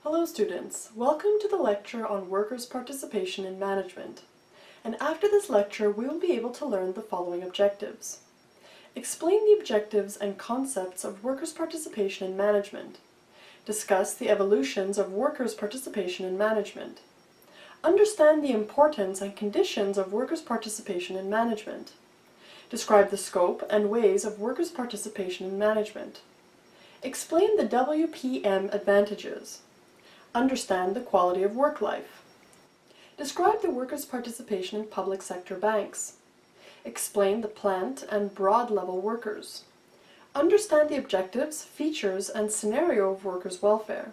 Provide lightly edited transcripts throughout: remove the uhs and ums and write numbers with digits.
Hello students, welcome to the lecture on workers' participation in management. And after this lecture we will be able to learn the following objectives. Explain the objectives and concepts of workers' participation in management. Discuss the evolutions of workers' participation in management. Understand the importance and conditions of workers' participation in management. Describe the scope and ways of workers' participation in management. Explain the WPM advantages. Understand the quality of work life. Describe the workers' participation in public sector banks. Explain the plant and broad level workers. Understand the objectives, features, and scenario of workers' welfare.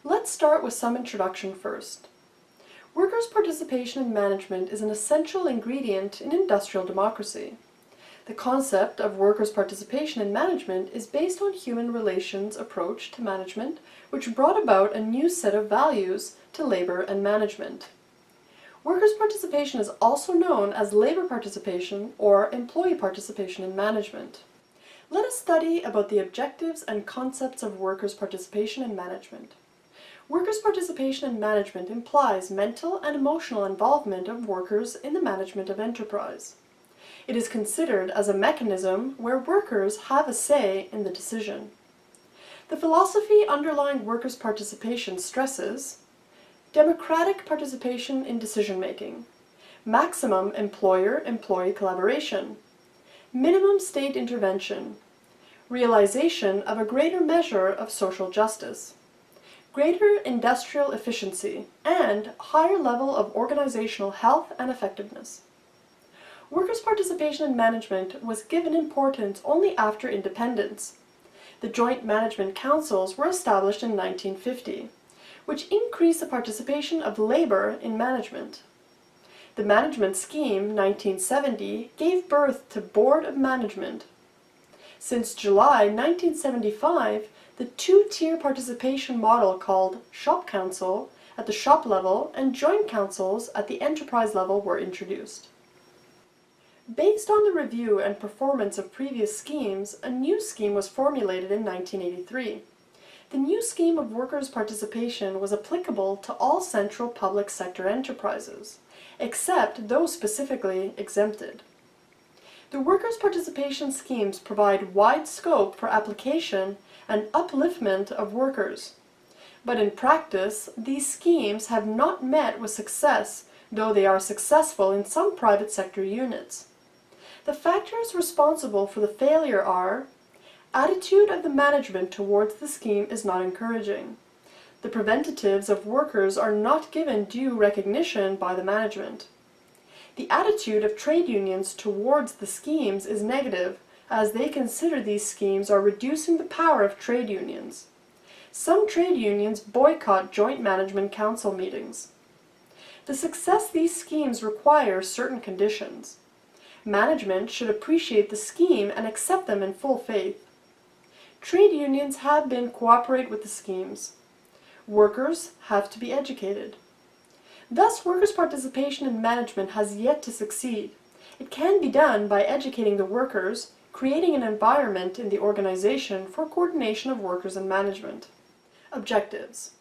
Let's start with some introduction first. Workers' participation in management is an essential ingredient in industrial democracy. The concept of workers' participation in management is based on human relations approach to management, which brought about a new set of values to labor and management. Workers' participation is also known as labor participation or employee participation in management. Let us study about the objectives and concepts of workers' participation in management. Workers' participation in management implies mental and emotional involvement of workers in the management of enterprise. It is considered as a mechanism where workers have a say in the decision. The philosophy underlying workers' participation stresses democratic participation in decision-making, maximum employer-employee collaboration, minimum state intervention, realization of a greater measure of social justice, greater industrial efficiency, and higher level of organizational health and effectiveness. Workers' participation in management was given importance only after independence. The Joint Management Councils were established in 1950, which increased the participation of labor in management. The Management Scheme 1970 gave birth to Board of Management. Since July 1975, the two-tier participation model called Shop Council at the shop level and Joint Councils at the enterprise level were introduced. Based on the review and performance of previous schemes, a new scheme was formulated in 1983. The new scheme of workers' participation was applicable to all central public sector enterprises, except those specifically exempted. The workers' participation schemes provide wide scope for application and upliftment of workers. But in practice, these schemes have not met with success, though they are successful in some private sector units. The factors responsible for the failure are: attitude of the management towards the scheme is not encouraging. The preventatives of workers are not given due recognition by the management. The attitude of trade unions towards the schemes is negative, as they consider these schemes are reducing the power of trade unions. Some trade unions boycott Joint Management Council meetings. The success of these schemes requires certain conditions. Management should appreciate the scheme and accept them in full faith. Trade unions have been cooperate with the schemes. Workers have to be educated. Thus, workers' participation in management has yet to succeed. It can be done by educating the workers, creating an environment in the organization for coordination of workers and management. Objectives.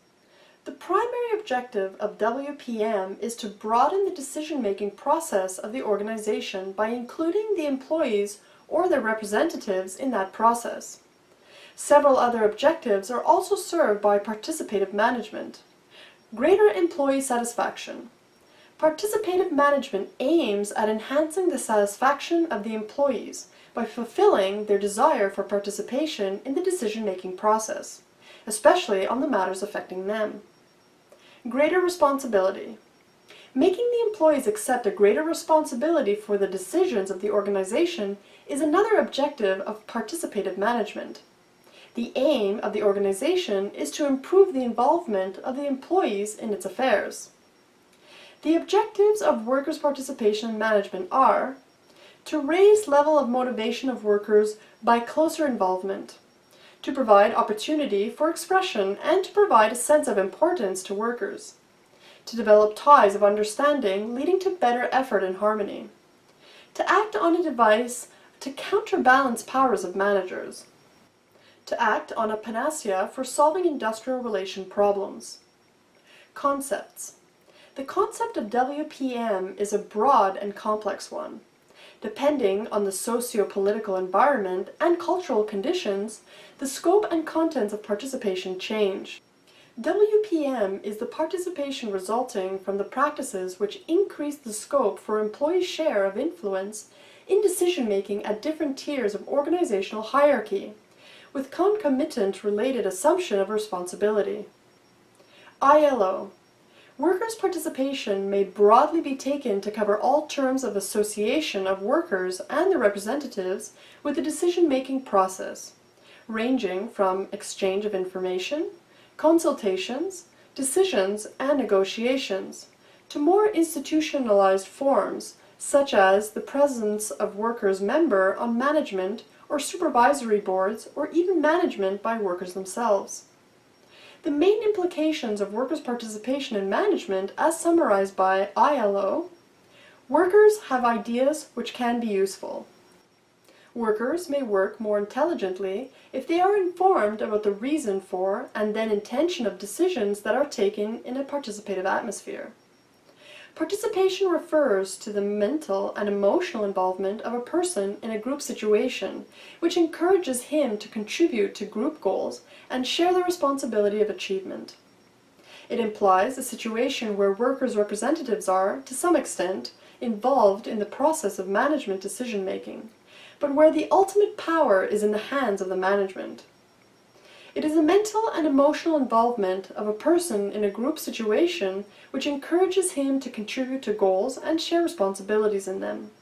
The primary objective of WPM is to broaden the decision-making process of the organization by including the employees or their representatives in that process. Several other objectives are also served by participative management. Greater employee satisfaction. Participative management aims at enhancing the satisfaction of the employees by fulfilling their desire for participation in the decision-making process, especially on the matters affecting them. Greater responsibility. Making the employees accept a greater responsibility for the decisions of the organization is another objective of participative management. The aim of the organization is to improve the involvement of the employees in its affairs. The objectives of workers' participation in management are: to raise level of motivation of workers by closer involvement, to provide opportunity for expression and to provide a sense of importance to workers, to develop ties of understanding leading to better effort and harmony, to act on a device to counterbalance powers of managers, to act on a panacea for solving industrial relation problems. Concepts. The concept of WPM is a broad and complex one. Depending on the socio-political environment and cultural conditions, the scope and contents of participation change. WPM is the participation resulting from the practices which increase the scope for employees' share of influence in decision-making at different tiers of organizational hierarchy, with concomitant related assumption of responsibility. ILO. Workers' participation may broadly be taken to cover all terms of association of workers and their representatives with the decision-making process, ranging from exchange of information, consultations, decisions, and negotiations, to more institutionalized forms, such as the presence of workers' member on management or supervisory boards, or even management by workers themselves. The main implications of workers' participation in management, as summarized by ILO: workers have ideas which can be useful. Workers may work more intelligently if they are informed about the reason for and then intention of decisions that are taken in a participative atmosphere. Participation refers to the mental and emotional involvement of a person in a group situation, which encourages him to contribute to group goals and share the responsibility of achievement. It implies a situation where workers' representatives are, to some extent, involved in the process of management decision-making, but where the ultimate power is in the hands of the management. It is the mental and emotional involvement of a person in a group situation which encourages him to contribute to goals and share responsibilities in them.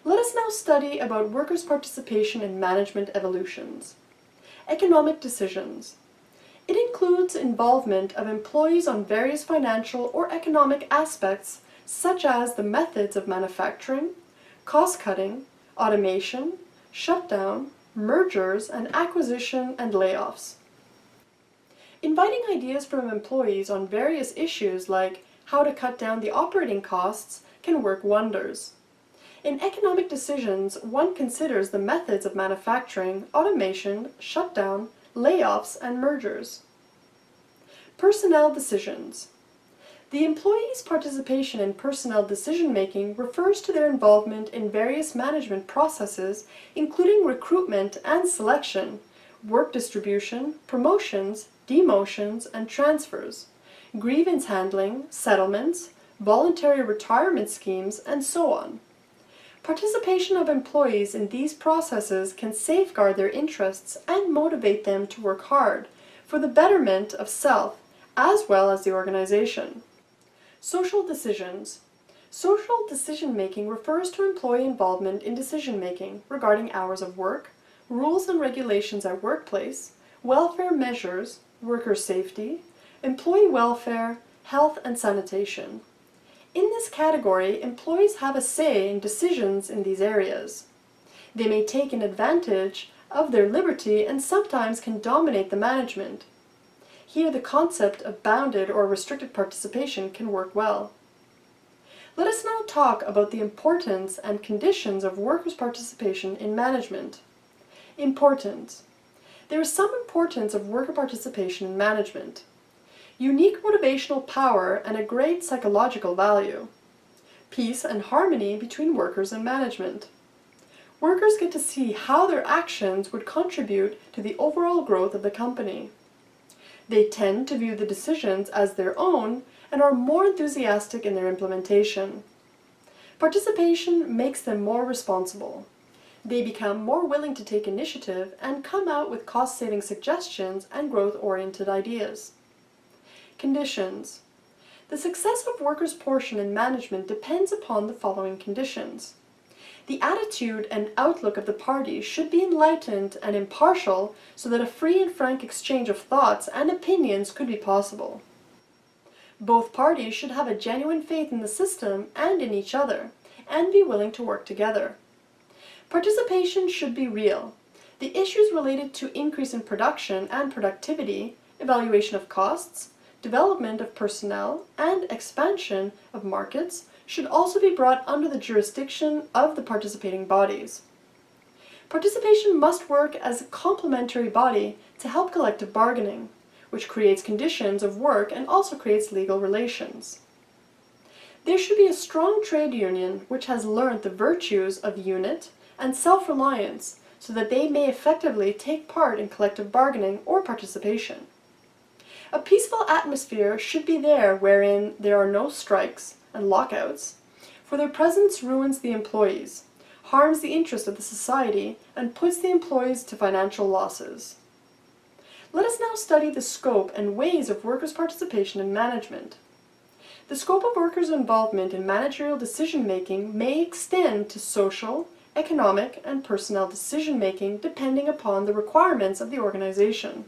Let us now study about workers' participation in management evolutions. Economic decisions. It includes involvement of employees on various financial or economic aspects such as the methods of manufacturing, cost-cutting, automation, shutdown, mergers, and acquisition and layoffs. Inviting ideas from employees on various issues like how to cut down the operating costs can work wonders. In economic decisions, one considers the methods of manufacturing, automation, shutdown, layoffs, and mergers. Personnel decisions. The employee's participation in personnel decision-making refers to their involvement in various management processes, including recruitment and selection, work distribution, promotions, demotions, and transfers, grievance handling, settlements, voluntary retirement schemes, and so on. Participation of employees in these processes can safeguard their interests and motivate them to work hard for the betterment of self as well as the organization. Social decisions. Social decision-making refers to employee involvement in decision-making regarding hours of work, rules and regulations at workplace, welfare measures, worker safety, employee welfare, health and sanitation. In this category, employees have a say in decisions in these areas. They may take an advantage of their liberty and sometimes can dominate the management. Here the concept of bounded or restricted participation can work well. Let us now talk about the importance and conditions of workers' participation in management. Importance. There is some importance of worker participation in management. Unique motivational power and a great psychological value. Peace and harmony between workers and management. Workers get to see how their actions would contribute to the overall growth of the company. They tend to view the decisions as their own and are more enthusiastic in their implementation. Participation makes them more responsible. They become more willing to take initiative and come out with cost-saving suggestions and growth-oriented ideas. Conditions. The success of workers' portion in management depends upon the following conditions. The attitude and outlook of the parties should be enlightened and impartial so that a free and frank exchange of thoughts and opinions could be possible. Both parties should have a genuine faith in the system and in each other, and be willing to work together. Participation should be real. The issues related to increase in production and productivity, evaluation of costs, development of personnel, and expansion of markets should also be brought under the jurisdiction of the participating bodies. Participation must work as a complementary body to help collective bargaining, which creates conditions of work and also creates legal relations. There should be a strong trade union which has learned the virtues of unit and self-reliance so that they may effectively take part in collective bargaining or participation. A peaceful atmosphere should be there wherein there are no strikes and lockouts, for their presence ruins the employees, harms the interest of the society, and puts the employees to financial losses. Let us now study the scope and ways of workers' participation in management. The scope of workers' involvement in managerial decision-making may extend to social, economic, and personnel decision-making depending upon the requirements of the organization.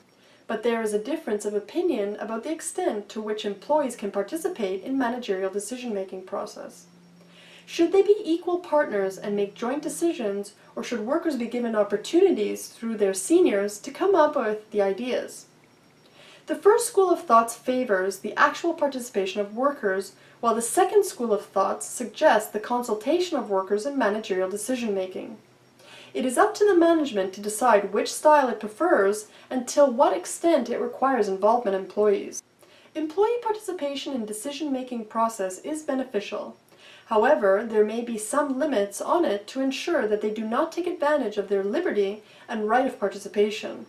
But there is a difference of opinion about the extent to which employees can participate in managerial decision-making process. Should they be equal partners and make joint decisions, or should workers be given opportunities through their seniors to come up with the ideas? The first school of thought favors the actual participation of workers, while the second school of thought suggests the consultation of workers in managerial decision-making. It is up to the management to decide which style it prefers and to what extent it requires involvement of employees. Employee participation in decision-making process is beneficial. However, there may be some limits on it to ensure that they do not take advantage of their liberty and right of participation.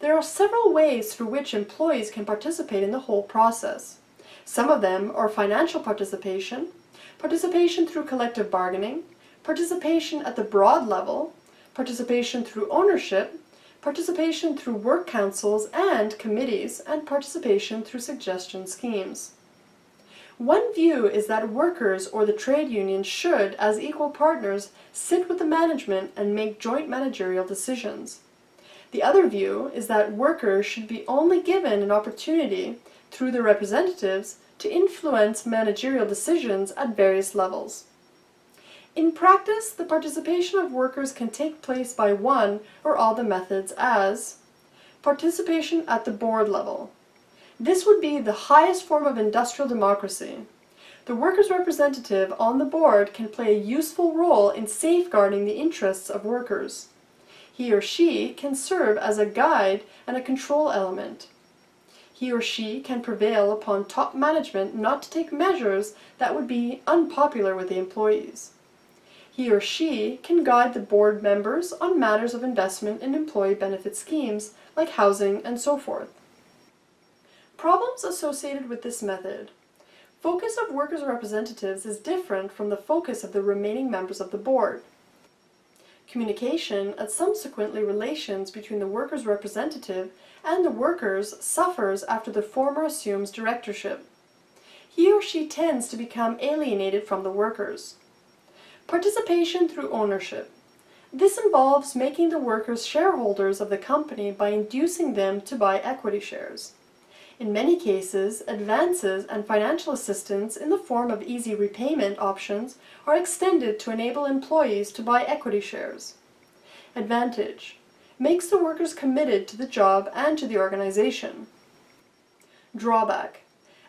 There are several ways through which employees can participate in the whole process. Some of them are financial participation, participation through collective bargaining, participation at the broad level, participation through ownership, participation through work councils and committees, and participation through suggestion schemes. One view is that workers or the trade union should, as equal partners, sit with the management and make joint managerial decisions. The other view is that workers should be only given an opportunity, through their representatives, to influence managerial decisions at various levels. In practice, the participation of workers can take place by one or all the methods as participation at the board level. This would be the highest form of industrial democracy. The workers' representative on the board can play a useful role in safeguarding the interests of workers. He or she can serve as a guide and a control element. He or she can prevail upon top management not to take measures that would be unpopular with the employees. He or she can guide the board members on matters of investment in employee benefit schemes like housing and so forth. Problems associated with this method. Focus of workers' representatives is different from the focus of the remaining members of the board. Communication and subsequently relations between the workers' representative and the workers suffers after the former assumes directorship. He or she tends to become alienated from the workers. Participation through ownership. This involves making the workers shareholders of the company by inducing them to buy equity shares. In many cases, advances and financial assistance in the form of easy repayment options are extended to enable employees to buy equity shares. Advantage. Makes the workers committed to the job and to the organization. Drawback.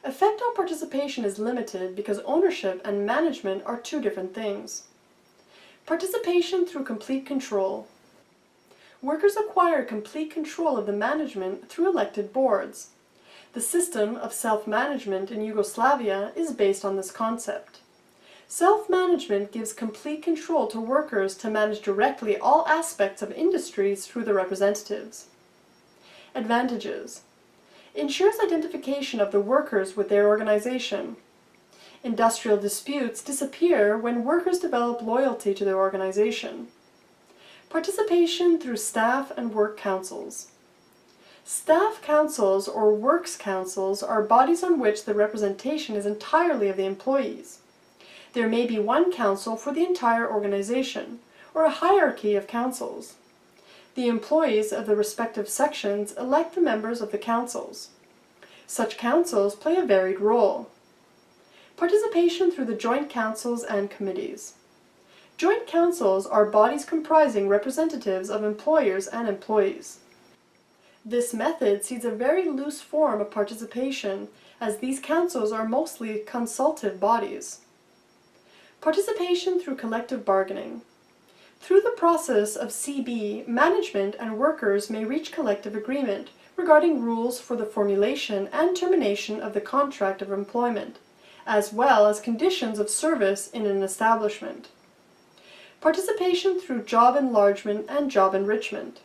Effect on participation is limited because ownership and management are two different things. Participation through complete control. Workers acquire complete control of the management through elected boards. The system of self-management in Yugoslavia is based on this concept. Self-management gives complete control to workers to manage directly all aspects of industries through the representatives. Advantages. Ensures identification of the workers with their organization. Industrial disputes disappear when workers develop loyalty to their organization. Participation through staff and work councils. Staff councils or works councils are bodies on which the representation is entirely of the employees. There may be one council for the entire organization, or a hierarchy of councils. The employees of the respective sections elect the members of the councils. Such councils play a varied role. Participation through the joint councils and committees. Joint councils are bodies comprising representatives of employers and employees. This method sees a very loose form of participation, as these councils are mostly consultative bodies. Participation through collective bargaining. Through the process of CB, management and workers may reach collective agreement regarding rules for the formulation and termination of the contract of employment, as well as conditions of service in an establishment. Participation through job enlargement and job enrichment.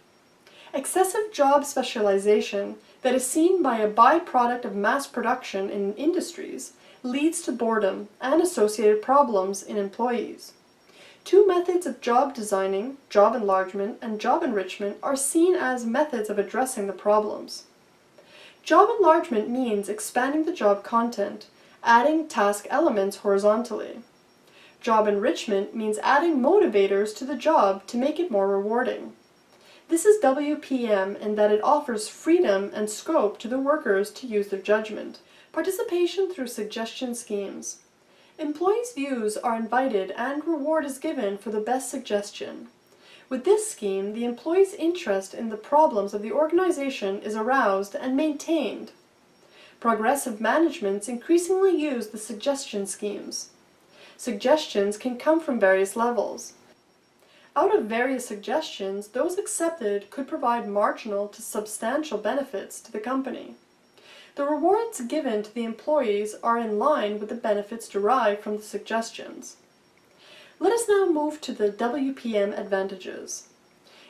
Excessive job specialization that is seen by a byproduct of mass production in industries leads to boredom and associated problems in employees. Two methods of job designing, job enlargement and job enrichment, are seen as methods of addressing the problems. Job enlargement means expanding the job content, adding task elements horizontally. Job enrichment means adding motivators to the job to make it more rewarding. This is WPM in that it offers freedom and scope to the workers to use their judgment. Participation through suggestion schemes. Employees' views are invited and reward is given for the best suggestion. With this scheme, the employee's interest in the problems of the organization is aroused and maintained. Progressive managements increasingly use the suggestion schemes. Suggestions can come from various levels. Out of various suggestions, those accepted could provide marginal to substantial benefits to the company. The rewards given to the employees are in line with the benefits derived from the suggestions. Let us now move to the WPM advantages.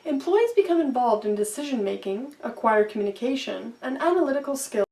Employees become involved in decision-making, acquire communication, and analytical skills.